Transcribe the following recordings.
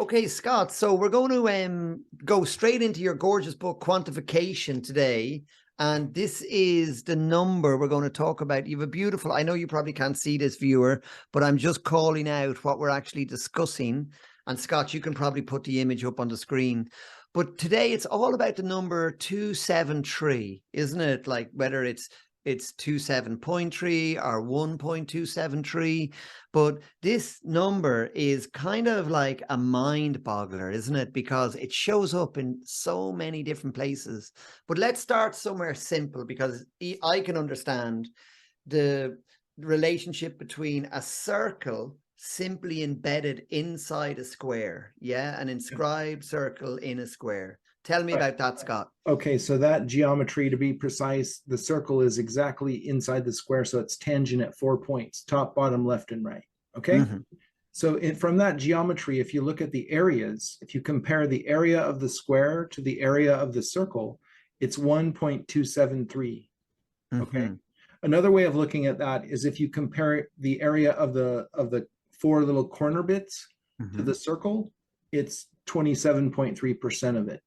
Okay, Scott, so we're going to go straight into your gorgeous book, Quantification, today. And this is the number we're going to talk about. You have a beautiful, I know you probably can't see this, viewer, but I'm just calling out what we're actually discussing. And Scott, you can probably put the image up on the screen. But today it's all about the number 273, isn't it? Like whether it's 27.3 or 1.273. But this number is kind of like a mind boggler, isn't it? Because it shows up in so many different places. But let's start somewhere simple, because I can understand the relationship between a circle simply embedded inside a square. Yeah, an inscribed circle in a square. Tell me about that, Scott. Okay, so that geometry, to be precise, the circle is exactly inside the square, so it's tangent at 4 points, top, bottom, left, and right. Okay? So from that geometry, if you look at the areas, if you compare the area of the square to the area of the circle, it's 1.273. Okay? Another way of looking at that is if you compare the area of the four little corner bits to the circle, it's 27.3% of it.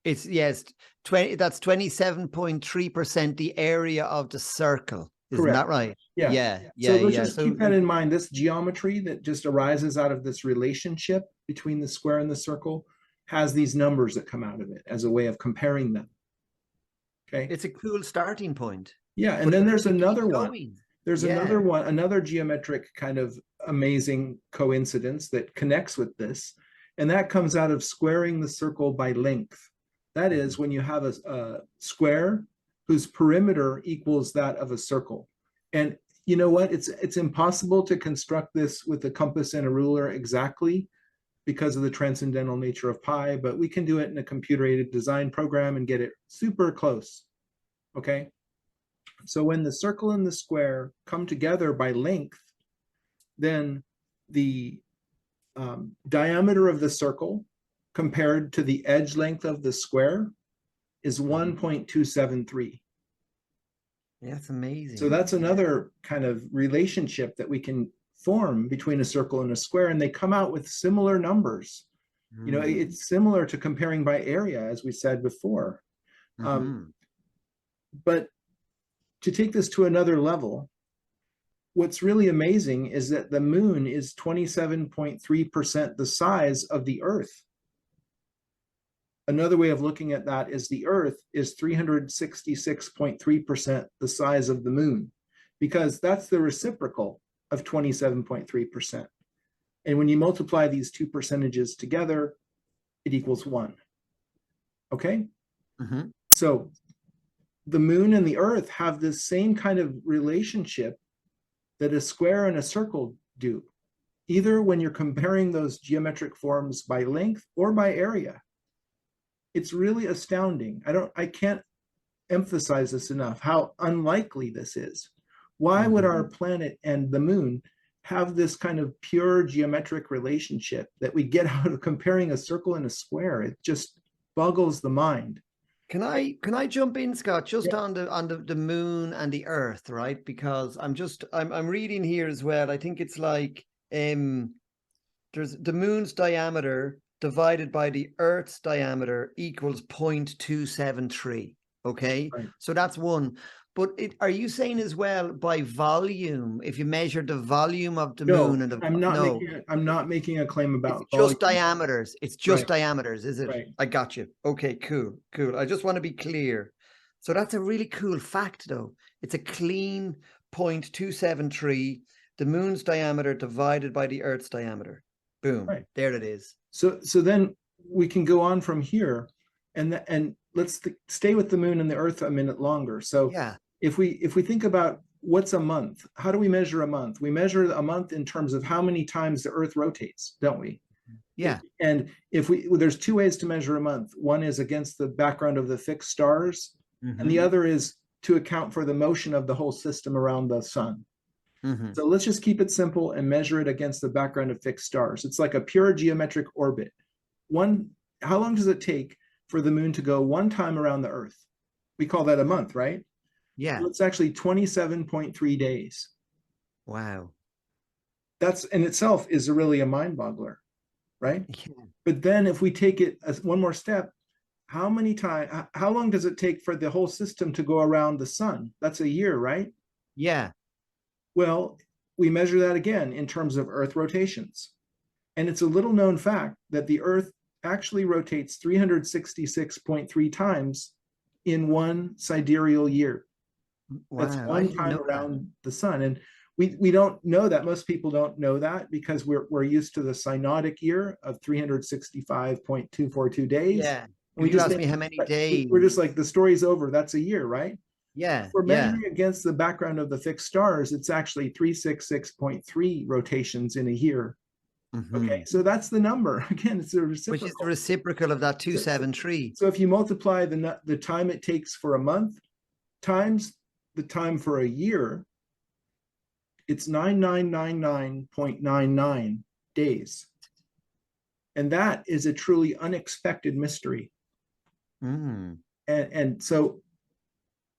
It's yes, 20. That's 27.3% the area of the circle. Isn't Correct. that right? Yeah. So let's just keep that in mind. This geometry that just arises out of this relationship between the square and the circle has these numbers that come out of it as a way of comparing them. Okay. It's a cool starting point. Yeah, and then there's another one. There's another one, another geometric kind of amazing coincidence that connects with this, and that comes out of squaring the circle by length. That is when you have a square whose perimeter equals that of a circle. And you know what? It's impossible to construct this with a compass and a ruler exactly because of the transcendental nature of pi, but we can do it in a computer-aided design program and get it super close. Okay? So when the circle and the square come together by length, then the diameter of the circle compared to the edge length of the square is 1.273. Yeah, that's amazing. So that's another kind of relationship that we can form between a circle and a square, and they come out with similar numbers. You know, it's similar to comparing by area, as we said before. But to take this to another level, what's really amazing is that the moon is 27.3% the size of the Earth. Another way of looking at that is the Earth is 366.3% the size of the moon, because that's the reciprocal of 27.3%. And when you multiply these two percentages together, it equals 1. Okay? So the moon and the Earth have this same kind of relationship that a square and a circle do, either when you're comparing those geometric forms by length or by area. It's really astounding. I can't emphasize this enough, how unlikely this is. Why would our planet and the moon have this kind of pure geometric relationship that we get out of comparing a circle and a square? It just boggles the mind. Can I jump in, Scott, just on the moon and the Earth, right? Because I'm reading here as well. I think it's like there's the moon's diameter divided by the Earth's diameter equals 0.273. Okay, so that's one. But are you saying as well by volume, if you measure the volume of the moon and the I'm not making a claim about it's just diameters. It's just diameters, is it? Right. I got you. Okay, cool. I just want to be clear. So that's a really cool fact, though. It's a clean 0.273, the moon's diameter divided by the Earth's diameter. Boom. There it is. So then we can go on from here, and let's stay with the moon and the Earth a minute longer. So if we think about what's a month, how do we measure a month? We measure a month in terms of how many times the Earth rotates, don't we? Yeah. And there's two ways to measure a month. One is against the background of the fixed stars, and the other is to account for the motion of the whole system around the sun. So let's just keep it simple and measure it against the background of fixed stars. It's like a pure geometric orbit. How long does it take for the moon to go one time around the Earth? We call that a month, right? Yeah. So it's actually 27.3 days. Wow. That's in itself is really a mind boggler. right? Yeah. But then if we take it as one more step, how long does it take for the whole system to go around the sun? That's a year, right? Yeah. Well, we measure that again in terms of Earth rotations. And it's a little known fact that the Earth actually rotates 366.3 times in one sidereal year. That's Wow, I one didn't time know that. around the sun. And we don't know that. Most people don't know that because we're used to the synodic year of 365.242 days. Yeah. And If we you just ask think me how many days, we're just like, the story's over. That's a year, right? yeah, For yeah. measuring against the background of the fixed stars, it's actually 366.3 rotations in a year. Okay, so that's the number. Again, it's a Which is the reciprocal. reciprocal of that 273. So if you multiply the time it takes for a month times the time for a year, it's 9999.99 days. And that is a truly unexpected mystery. And so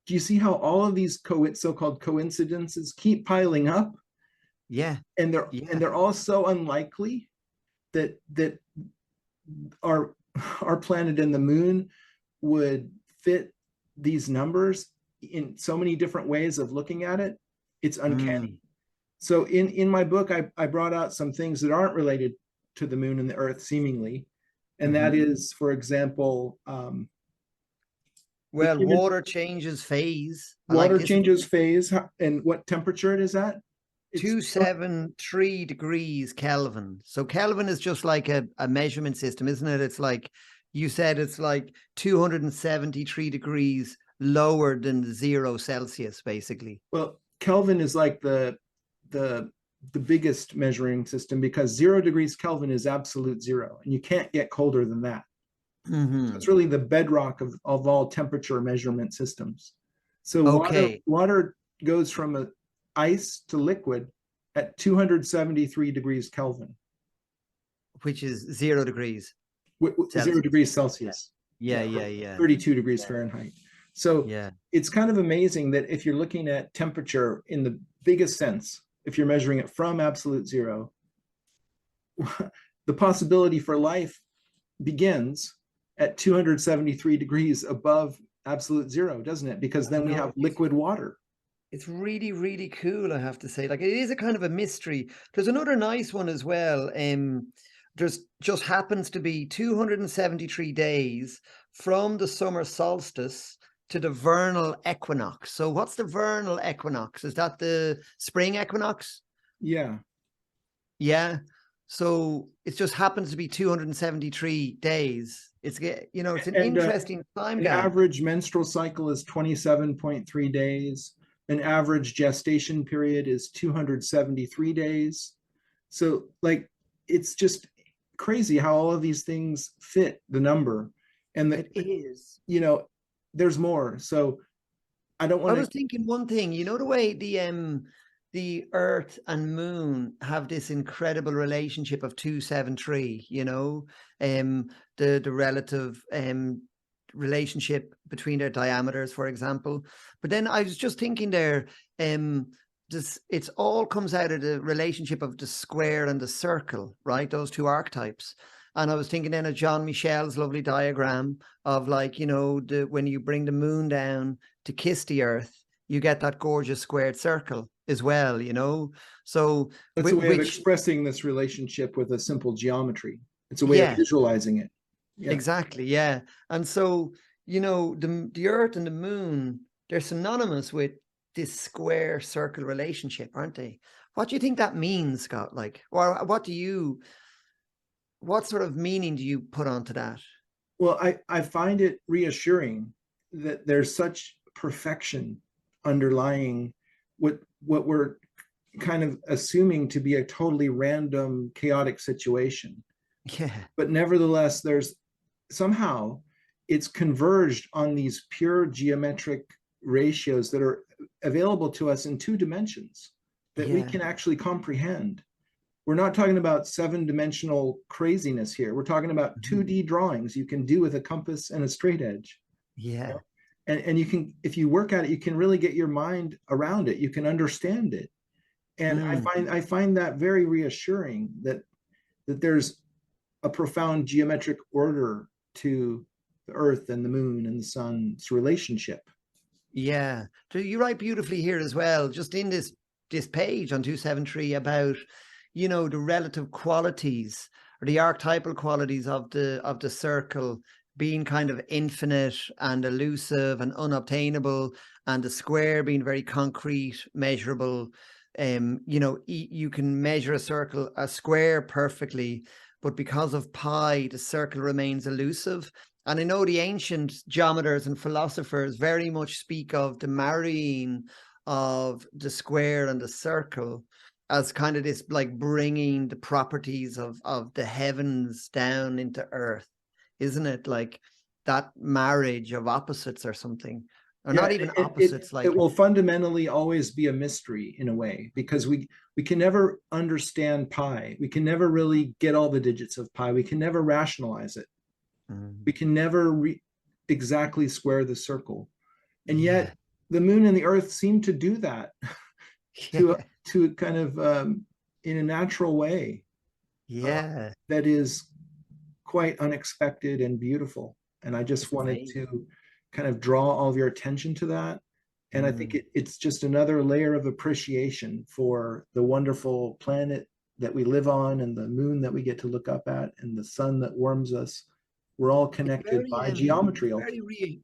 do you see how all of these so-called coincidences keep piling up? Yeah. And they're all so unlikely that our planet and the moon would fit these numbers in so many different ways of looking at it. It's uncanny. So in my book, I brought out some things that aren't related to the moon and the earth seemingly. And that is, for example, well, water changes phase. Water changes phase. And what temperature it is at? It's 273 degrees Kelvin. So Kelvin is just like a measurement system, isn't it? It's like, you said, it's like 273 degrees lower than 0 Celsius, basically. Well, Kelvin is like the biggest measuring system because 0 degrees Kelvin is absolute zero, and you can't get colder than that. So it's really the bedrock of all temperature measurement systems. So water goes from ice to liquid at 273 degrees Kelvin, which is 0 degrees. 0 degrees Celsius. Yeah. 32 degrees Fahrenheit. So it's kind of amazing that if you're looking at temperature in the biggest sense, if you're measuring it from absolute zero, the possibility for life begins at 273 degrees above absolute zero, doesn't it? Because then we have liquid water. It's really, really cool, I have to say. Like, it is a kind of a mystery. There's another nice one as well. There's just happens to be 273 days from the summer solstice to the vernal equinox. So what's the vernal equinox? Is that the spring equinox? Yeah. Yeah. So it just happens to be 273 days. It's, you know, it's an interesting time gap. An average menstrual cycle is 27.3 days. An average gestation period is 273 days. So like, it's just crazy how all of these things fit the number. And it is, you know, there's more. So I don't want to. I was thinking one thing, you know, the way the Earth and Moon have this incredible relationship of 273, you know, the relative relationship between their diameters, for example. But then I was just thinking there, it's all comes out of the relationship of the square and the circle, right? Those two archetypes. And I was thinking then of John Michel's lovely diagram of, like, you know, when you bring the moon down to kiss the earth, you get that gorgeous squared circle as well, you know? So that's a way of expressing this relationship with a simple geometry. It's a way of visualizing it. Yeah. Exactly, yeah. And so, you know, the earth and the moon, they're synonymous with this square circle relationship, aren't they? What do you think that means, Scott? Like, or what sort of meaning do you put onto that? Well, I find it reassuring that there's such perfection underlying what we're kind of assuming to be a totally random, chaotic situation. Yeah. But nevertheless, there's somehow it's converged on these pure geometric ratios that are available to us in 2 dimensions that we can actually comprehend. We're not talking about 7-dimensional craziness here. We're talking about 2D drawings you can do with a compass and a straight edge. Yeah. You know? And you can, if you work at it, you can really get your mind around it. You can understand it. And I find that very reassuring that there's a profound geometric order to the earth and the moon and the sun's relationship. Yeah. So you write beautifully here as well, just in this page on 273 about, you know, the relative qualities or the archetypal qualities of the circle being kind of infinite and elusive and unobtainable, and the square being very concrete, measurable. You know, you can measure a square perfectly, but because of pi, the circle remains elusive. And I know the ancient geometers and philosophers very much speak of the marrying of the square and the circle as kind of this, like, bringing the properties of the heavens down into earth, isn't it? Like that marriage of opposites or something, or not even opposites. It will fundamentally always be a mystery in a way, because we can never understand pi. We can never really get all the digits of pi. We can never rationalize it. We can never exactly square the circle. And yet the moon and the earth seem to do that to kind of in a natural way. That is quite unexpected and beautiful. And I just wanted to kind of draw all of your attention to that. And I think it's just another layer of appreciation for the wonderful planet that we live on, and the moon that we get to look up at, and the sun that warms us. We're all connected by geometry.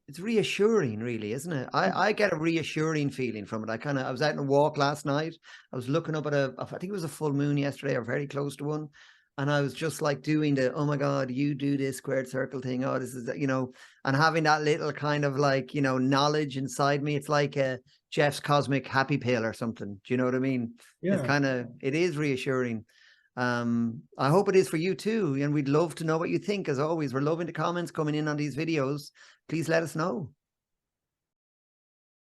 It's reassuring, really, isn't it? I get a reassuring feeling from it. I was out on a walk last night. I was looking up at I think it was a full moon yesterday, or very close to one. And I was just like doing the, oh my God, you do this squared circle thing. Oh, this is, you know, and having that little kind of like, you know, knowledge inside me. It's like a Geoff's cosmic happy pill or something. Do you know what I mean? Yeah. It is reassuring. I hope it is for you too. And we'd love to know what you think. As always, we're loving the comments coming in on these videos. Please let us know.